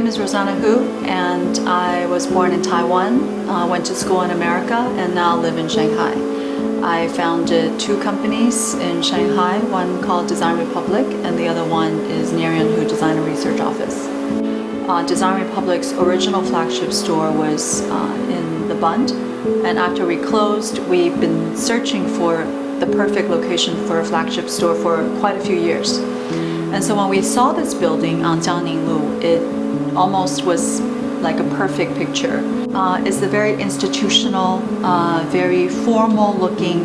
name is Rosanna Hu, and I was born in Taiwan, went to school in America, and now live in Shanghai. I founded 2 companies in Shanghai, one called Design Republic, and the other one is Narian Hu Design and Research Office. Design Republic's original flagship store was in the Bund, and after we closed, we've been searching for the perfect location for a flagship store for quite a few years. And so when we saw this building on Jiangning Lu, it almost was like a perfect picture. It's a very institutional, very formal-looking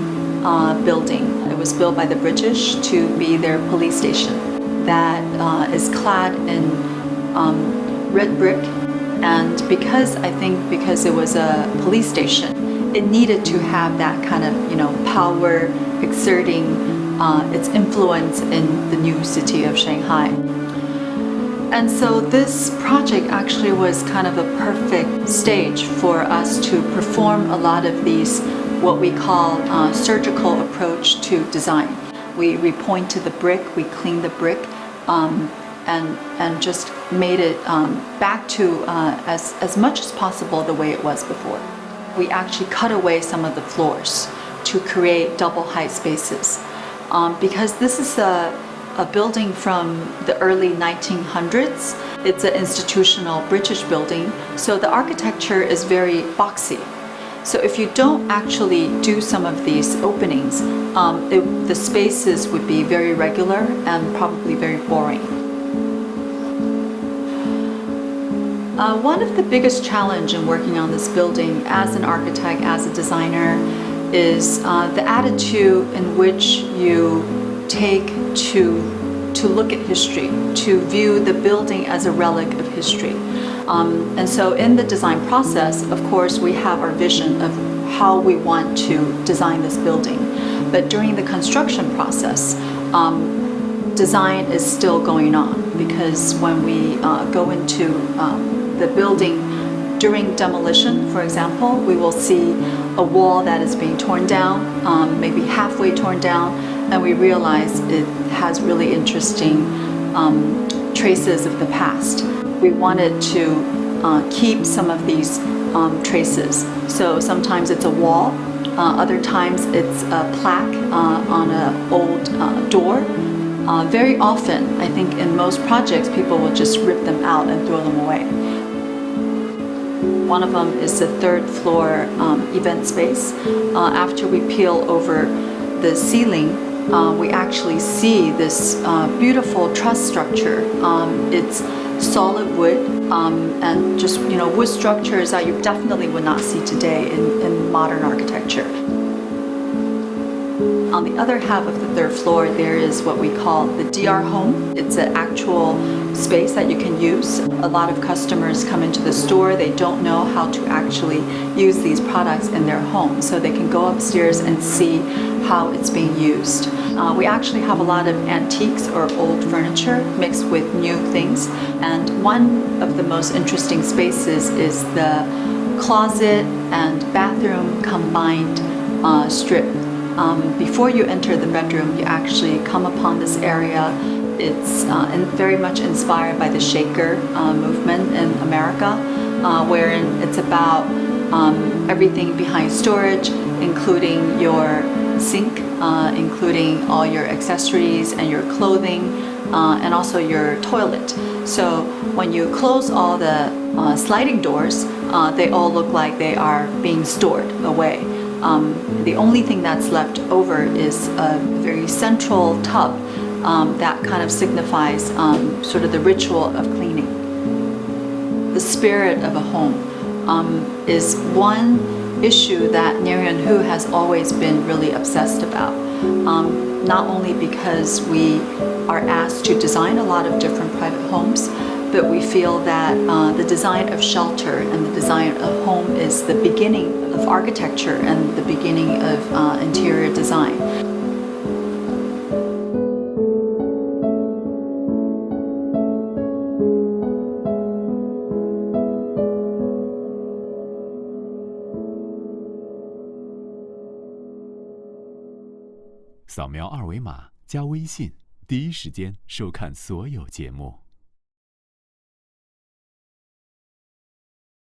building. It was built by the British to be their police station that is clad in red brick. And because it was a police station, it needed to have that kind of, power exerting its influence in the new city of Shanghai. And so this project actually was kind of a perfect stage for us to perform a lot of these, what we call surgical approach to design. We repointed the brick, we cleaned the brick, and just made it back to as much as possible the way it was before. We actually cut away some of the floors to create double height spaces. Because this is a building from the early 1900s. It's an institutional British building, so the architecture is very boxy. So if you don't actually do some of these openings, the spaces would be very regular and probably very boring. One of the biggest challenges in working on this building as an architect, as a designer, is the attitude in which you take to look at history, to view the building as a relic of history. And so in the design process, of course, we have our vision of how we want to design this building. But during the construction process, design is still going on, because when we go into the building during demolition, for example, we will see a wall that is being torn down, maybe halfway torn down, and we realize it has really interesting traces of the past. We wanted to keep some of these traces. So sometimes it's a wall, other times it's a plaque on an old door. Very often, I think in most projects, people will just rip them out and throw them away. One of them is the 3rd floor event space. After we peel over the ceiling, we actually see this beautiful truss structure. It's solid wood and just wood structures that you definitely would not see today in modern architecture. On the other half of the 3rd floor, there is what we call the DR home. It's an actual space that you can use. A lot of customers come into the store, they don't know how to actually use these products in their home, so they can go upstairs and see how it's being used. We actually have a lot of antiques or old furniture mixed with new things, and one of the most interesting spaces is the closet and bathroom combined strip. Before you enter the bedroom, you actually come upon this area. It's very much inspired by the Shaker movement in America, wherein it's about everything behind storage, including your sink, including all your accessories and your clothing, and also your toilet. So when you close all the sliding doors, they all look like they are being stored away. The only thing that's left over is a very central tub that kind of signifies sort of the ritual of cleaning. The spirit of a home is one issue that Narian Hu has always been really obsessed about. Not only because we are asked to design a lot of different private homes, but we feel that the design of shelter and the design of home is the beginning of architecture and the beginning of interior design.扫描二维码加微信，第一时间收看所有节目。